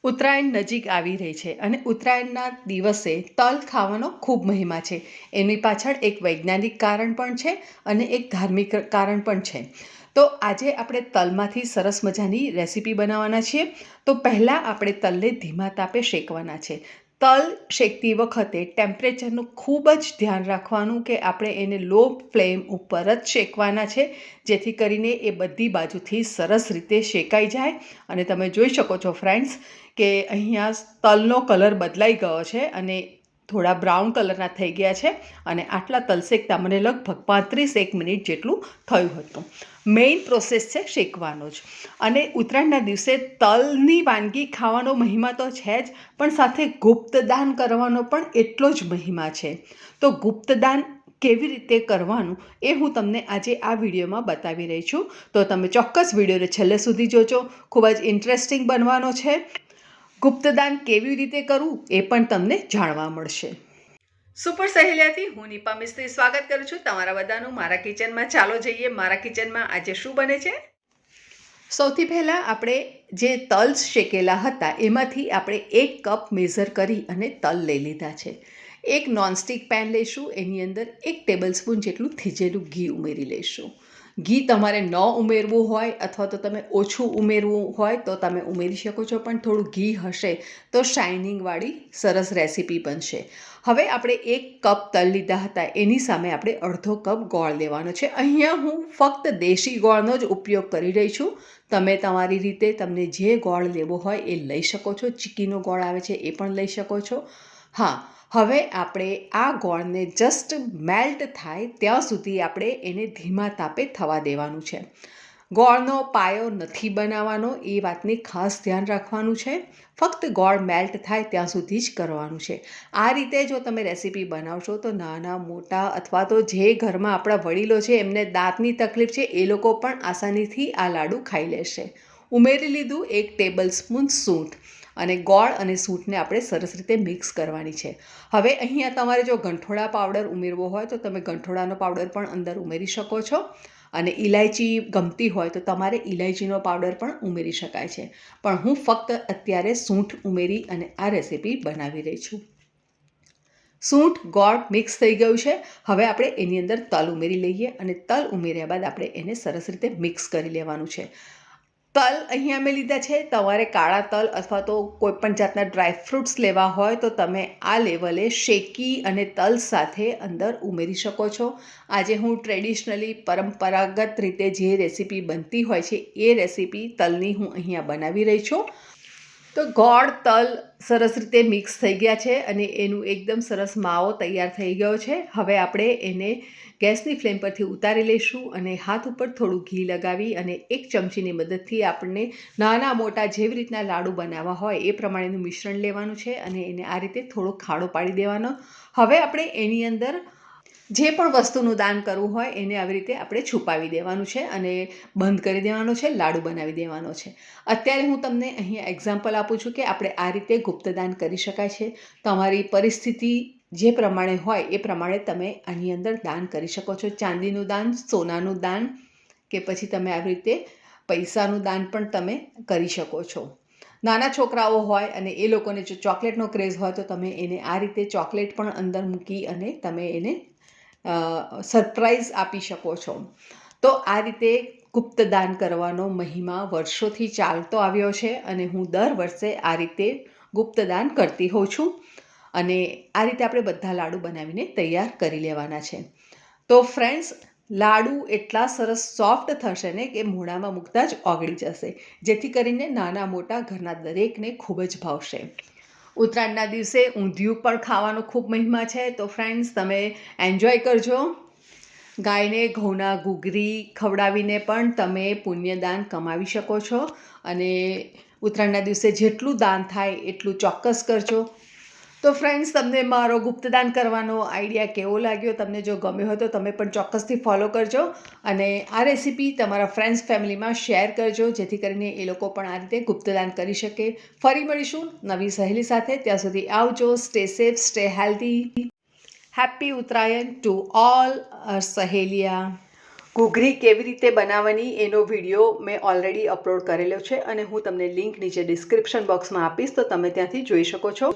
ઉત્તરાયણ નજીક આવી રહી છે અને ઉત્તરાયણના દિવસે તલ ખાવાનો ખૂબ મહિમા છે. એની પાછળ એક વૈજ્ઞાનિક કારણ પણ છે અને એક ધાર્મિક કારણ પણ છે. તો આજે આપણે તલમાંથી સરસ મજાની રેસીપી બનાવવાના છીએ. તો પહેલાં આપણે તલને ધીમા તાપે શેકવાના છે. તલ શેકતી વખતે ટેમ્પરેચરનું ખૂબ જ ધ્યાન રાખવાનું કે આપણે એને લો ફ્લેમ ઉપર જ શેકવાના છે, જેથી કરીને એ બધી બાજુથી સરસ રીતે શેકાઈ જાય. અને તમે જોઈ શકો છો ફ્રેન્ડ્સ કે અહીંયા તલનો કલર બદલાઈ ગયો છે અને થોડા બ્રાઉન કલરના થઈ ગયા છે. અને આટલા તલ શેકતા મને લગભગ 35 મિનિટ જેટલું થયું હતું. મેઇન પ્રોસેસ છે શેકવાનો જ. અને ઉત્તરાયણના દિવસે તલની વાનગી ખાવાનો મહિમા તો છે જ, પણ સાથે ગુપ્તદાન કરવાનો પણ એટલો જ મહિમા છે. તો ગુપ્તદાન કેવી રીતે કરવાનું એ હું તમને આજે આ વિડીયોમાં બતાવી રહી છું. તો તમે ચોક્કસ વિડીયોને છેલ્લે સુધી જોજો. ખૂબ જ ઇન્ટરેસ્ટિંગ બનવાનો છે. ગુપ્તદાન કેવી રીતે કરવું એ પણ તમને જાણવા મળશે. સુપર સહેલિયાથી હું નિપા મિસ્ત્રી સ્વાગત કરું છું તમારા બધાનું મારા કિચનમાં. ચાલો જઈએ મારા કિચનમાં આજે શું બને છે. સૌથી પહેલાં આપણે જે તલ શેકેલા હતા એમાંથી આપણે 1 કપ મેઝર કરી અને તલ લઈ લીધા છે. એક નોનસ્ટિક પેન લઈશું, એની અંદર 1 ટેબલસ્પૂન જેટલું થીજેલું ઘી ઉમેરી લઈશું. ઘી તમારે ન ઉમેરવું હોય અથવા તો તમે ઓછું ઉમેરવું હોય તો તમે ઉમેરી શકો છો, પણ થોડું ઘી હશે તો શાઇનિંગવાળી સરસ રેસીપી બનશે. હવે આપણે 1 કપ તલ લીધા હતા એની સામે આપણે અડધો કપ ગોળ લેવાનો છે. અહીંયા હું ફક્ત દેશી ગોળનો જ ઉપયોગ કરી રહી છું. તમે તમારી રીતે તમને જે ગોળ લેવો હોય એ લઈ શકો છો. ચીકીનો ગોળ આવે છે એ પણ લઈ શકો છો. હા, હવે આપણે આ ગોળને જસ્ટ મેલ્ટ થાય ત્યાં સુધી આપણે એને ધીમા તાપે થવા દેવાનું છે. ગોળનો પાયો નથી બનાવવાનો, એ વાતની ખાસ ધ્યાન રાખવાનું છે. ફક્ત ગોળ મેલ્ટ થાય ત્યાં સુધી જ કરવાનું છે. આ રીતે જો તમે રેસીપી બનાવશો તો નાના મોટા અથવા તો જે ઘરમાં આપણા વડીલો છે એમને દાંતની તકલીફ છે એ લોકો પણ આસાનીથી આ લાડુ ખાઈ લેશે. ઉમેરી લીધું 1 ટેબલસ્પૂન સૂંઠ. અને ગોળ અને સૂંઠને આપણે સરસ રીતે મિક્સ કરવાની છે. હવે અહીંયા તમારે જો ગંઠોડા પાવડર ઉમેરવો હોય તો તમે ગંઠોડાનો પાવડર પણ અંદર ઉમેરી શકો છો. અને ઇલાયચી ગમતી હોય તો તમારે ઇલાયચીનો પાવડર પણ ઉમેરી શકાય છે. પણ હું ફક્ત અત્યારે સૂંઠ ઉમેરી અને આ રેસીપી બનાવી રહી છું. સૂંઠ ગોળ મિક્સ થઈ ગયું છે. હવે આપણે એની અંદર તલ ઉમેરી લઈએ અને તલ ઉમેર્યા બાદ આપણે એને સરસ રીતે મિક્સ કરી લેવાનું છે. તલ અહીંયા મેં લીધા છે. તમારે કાળા તલ અથવા તો કોઈપણ જાતના ડ્રાયફ્રૂટ્સ લેવા હોય તો તમે આ લેવલે શેકી અને તલ સાથે અંદર ઉમેરી શકો છો. આજે હું ટ્રેડિશનલી પરંપરાગત રીતે જે રેસીપી બનતી હોય છે એ રેસીપી તલની હું અહીંયા બનાવી રહી છું. તો ગોળ તલ સરસ રીતે મિક્સ થઈ ગયા છે અને એનું એકદમ સરસ માવો તૈયાર થઈ ગયો છે. હવે આપણે એને ગેસની ફ્લેમ પરથી ઉતારી લઈશું અને હાથ ઉપર થોડું ઘી લગાવી અને 1 ચમચીની મદદથી આપણને નાના મોટા જેવી રીતના લાડુ બનાવવા હોય એ પ્રમાણેનું મિશ્રણ લેવાનું છે અને એને આ રીતે થોડો ખાડો પાડી દેવાનો. હવે આપણે એની અંદર જે પણ વસ્તુનું દાન કરવું હોય એને આવી રીતે આપણે છુપાવી દેવાનું છે અને બંધ કરી દેવાનો છે, લાડુ બનાવી દેવાનો છે. અત્યારે હું તમને અહીંયા એક્ઝામ્પલ આપું છું કે આપણે આ રીતે ગુપ્તદાન કરી શકાય છે. તમારી પરિસ્થિતિ જે પ્રમાણે હોય એ પ્રમાણે તમે આની અંદર દાન કરી શકો છો. ચાંદીનું દાન, સોનાનું દાન કે પછી તમે આવી રીતે પૈસાનું દાન પણ તમે કરી શકો છો. નાના છોકરાઓ હોય અને એ લોકોને જો ચોકલેટનો ક્રેઝ હોય તો તમે એને આ રીતે ચોકલેટ પણ અંદર મૂકી અને તમે એને સરપ્રાઈઝ આપી શકો છો. તો આ રીતે ગુપ્તદાન કરવાનો મહિમા વર્ષોથી ચાલતો આવ્યો છે અને હું દર વર્ષે આ રીતે ગુપ્તદાન કરતી હોઉં છું. અને આ રીતે આપણે બધા લાડુ બનાવીને તૈયાર કરી લેવાના છે. તો ફ્રેન્ડ્સ, લાડુ એટલા સરસ સોફ્ટ થશે ને કે મોઢામાં મૂકતા જ ઓગળી જશે, જેથી કરીને નાના મોટા ઘરના દરેકને ખૂબ જ ભાવશે. ઉત્તરાયણના દિવસે ઊંધિયું પણ ખાવાનો ખૂબ મહિમા છે. તો ફ્રેન્ડ્સ, તમે એન્જોય કરજો. ગાયને ઘઉંના ઘૂઘરી ખવડાવીને પણ તમે પુણ્યદાન કમાવી શકો છો. અને ઉત્તરાયણના દિવસે જેટલું દાન થાય એટલું ચોક્કસ કરજો. તો ફ્રેન્ડ્સ, તમને મારો ગુપ્તદાન કરવાનો આઈડિયા કેવો લાગ્યો? તમને જો ગમ્યો હોય તો તમે પણ ચોક્કસથી ફોલો કરજો અને આ રેસીપી તમારા ફ્રેન્ડ્સ ફેમિલીમાં શેર કરજો, જેથી કરીને એ લોકો પણ આ રીતે ગુપ્તદાન કરી શકે. ફરી મળીશું નવી સહેલી સાથે. ત્યાં સુધી આવજો. Stay safe, stay healthy. Happy Uttarayan to all સહેલિયા. ઘૂઘરી કેવી રીતે બનાવવાની એનો વિડીયો મેં ઓલરેડી અપલોડ કરેલો છે અને હું તમને લિંક નીચે ડિસ્ક્રિપ્શન બોક્સમાં આપીશ, તો તમે ત્યાંથી જોઈ શકો છો.